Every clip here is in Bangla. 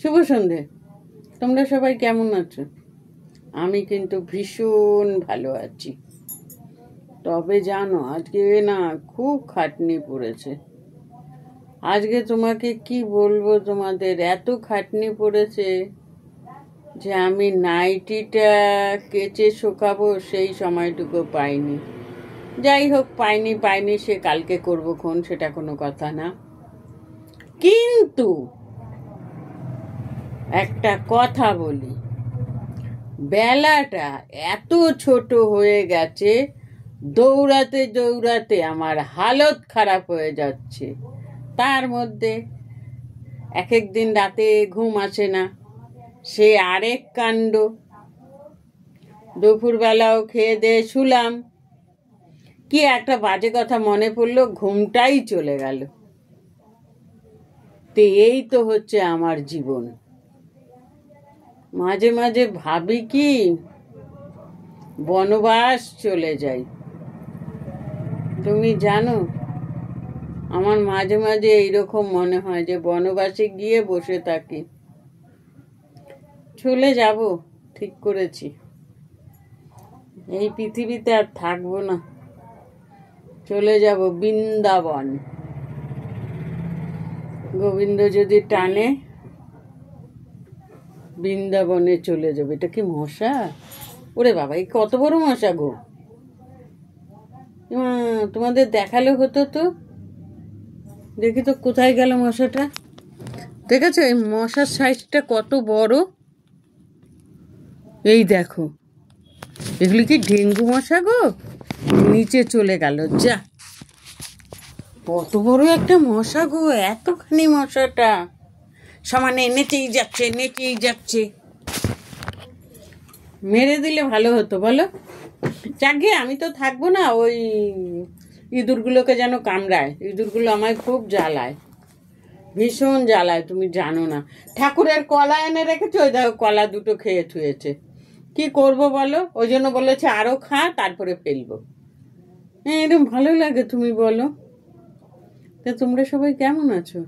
শুভ সন্ধে। তোমরা সবাই কেমন আছো? আমি কিন্তু ভীষণ ভালো আছি। তবে জানো, আজকে না খুব খাটনি পড়েছে। আজকে তোমাকে কি বলবো, তোমাদের এত খাটনি পড়েছে যে আমি নাইটিটা কেচে শুকাবো সেই সময়টুকু পাইনি। যাই হোক, পাইনি সে কালকে করবো খন, সেটা কোনো কথা না। কিন্তু একটা কথা বলি, বেলাটা এত ছোট হয়ে গেছে, দৌড়াতে দৌড়াতে আমার হালত খারাপ হয়ে যাচ্ছে। তার মধ্যে এক এক দিন রাতে ঘুম আসে না, সে আরেক কাণ্ড। দুপুরবেলাও খেয়ে দিয়ে শুলাম, কি একটা বাজে কথা মনে পড়লো, ঘুমটাই চলে গেল। তো এই তো হচ্ছে আমার জীবন। মাঝে মাঝে ভাবি কি বনবাস চলে যাই। তুমি জানো, আমার মাঝে মাঝে এইরকম মনে হয় যে বনবাসে গিয়ে বসে থাকি। চলে যাব, ঠিক করেছি। এই পৃথিবীতে আর থাকবো না, চলে যাব বৃন্দাবন। গোবিন্দ যদি টানে, বৃন্দাবনে চলে যাবে। এটা কি মশা? ওরে বাবা, এই কত বড় মশা গো! তোমাদের দেখালে হতো তো। দেখি তো কোথায় গেল মশাটা। দেখেছো এই মশার সাইজটা কত বড়? এই দেখো, এগুলি কি ডেঙ্গু মশা গো? নিচে চলে গেল। যা, কত বড় একটা মশা গো! এতখানি মশাটা সমানে নেচেই যাচ্ছে। মেরে দিলে ভালো হতো বলো। যাকে আমি তো থাকবো না, ওই ইঁদুরগুলোকে যেন কামড়ায়। ইঁদুরগুলো আমায় খুব জ্বালায়, ভীষণ জ্বালায়, তুমি জানো না। ঠাকুরের কলা এনে রেখেছে, ওই দেখো কলা দুটো খেয়ে থুয়েছে। কি করব বলো? ওই জন্য বলেছে আরো খা, তারপরে ফেলবো। হ্যাঁ, এরকম ভালো লাগে, তুমি বলো। তা তোমরা সবাই কেমন আছো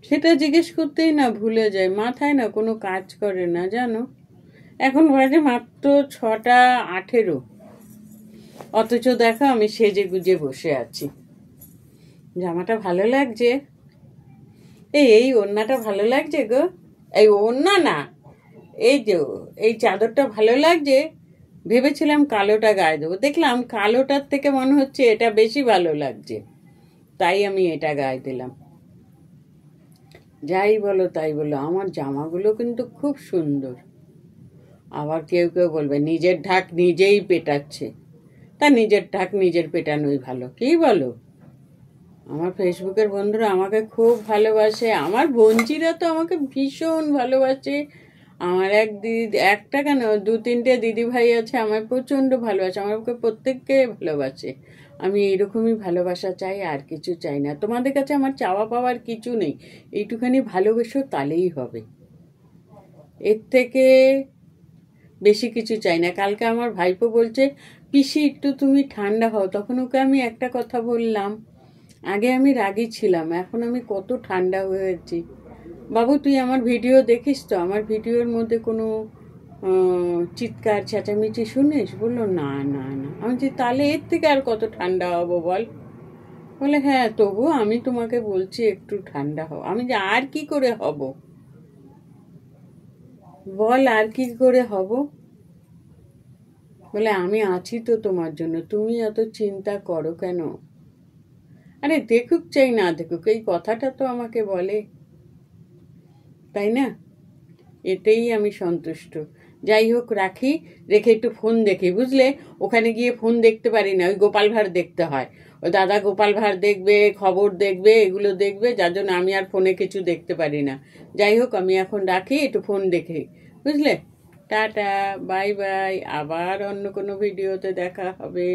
সেটা জিজ্ঞেস করতেই না ভুলে যাই, মাথায় না কোনো কাজ করে না, জানো। এখন বাজে মাত্র 6:18। অথচ দেখো আমি সেজে গুজে বসে আছি। জামাটা ভালো লাগছে, এই ওড়নাটা ভালো লাগছে গো। এই ওড়না না, এই যে এই চাদরটা ভালো লাগছে। ভেবেছিলাম কালোটা গায়ে দেবো, দেখলাম কালোটার থেকে মনে হচ্ছে এটা বেশি ভালো লাগছে, তাই আমি এটা গায়ে দিলাম। যাই বলো তাই বলো, আমার জামাগুলো কিন্তু খুব সুন্দর। আবার কেউ কেউ বলবে নিজের ঢাক নিজেই পেটাচ্ছে। তা নিজের ঢাক নিজের পেটানোই ভালো, কি বলো? আমার ফেসবুকের বন্ধুরা আমাকে খুব ভালোবাসে, আমার বোনজিরা তো আমাকে ভীষণ ভালোবাসে। আমার একটা কেন 2-3টে দিদি ভাই আছে, আমায় প্রচণ্ড ভালোবাসে, আমাকে প্রত্যেককে ভালোবাসে। আমি এইরকমই ভালোবাসা চাই, আর কিছু চাই না। তোমাদের কাছে আমার চাওয়া পাওয়ার কিছু নেই, এইটুখানি ভালোবেসো, তাহলেই হবে। এর থেকে বেশি কিছু চাই না। কালকে আমার ভাইপো বলছে, পিসি একটু তুমি ঠান্ডা হও। তখন ওকে আমি একটা কথা বললাম, আগে আমি রাগী ছিলাম, এখন আমি কত ঠান্ডা হয়েছি। বাবু তুই আমার ভিডিও দেখিস তো? আমার ভিডিওর মধ্যে কোনো চিৎকার চেঁচামেচি শুনিস? বললো না না না। আমি বলছি তাহলে এর থেকে আর কত ঠান্ডা হবো বল? বলে হ্যাঁ, তবু আমি তোমাকে বলছি একটু ঠান্ডা হও। আমি যে আর কি করে হব বল, আর কি করে হব? বলে আমি আছি তো তোমার জন্য, তুমি এত চিন্তা করো কেন? আরে দেখুক চাই না দেখুক, এই কথাটা তো আমাকে বলে, তাই না? এতেই আমি সন্তুষ্ট। যাই হোক, রাখি, রেখে একটু ফোন দেখি, বুঝলে। ওখানে গিয়ে ফোন দেখতে পারি না, ওই গোপাল ভাঁড় দেখতে হয়। ওই দাদা গোপাল ভাঁড় দেখবে, খবর দেখবে, এগুলো দেখবে, যার জন্য আমি আর ফোনে কিছু দেখতে পারি না। যাই হোক, আমি এখন রাখি, একটু ফোন দেখি, বুঝলে। টাটা, বাই বাই, আবার অন্য কোনো ভিডিওতে দেখা হবে।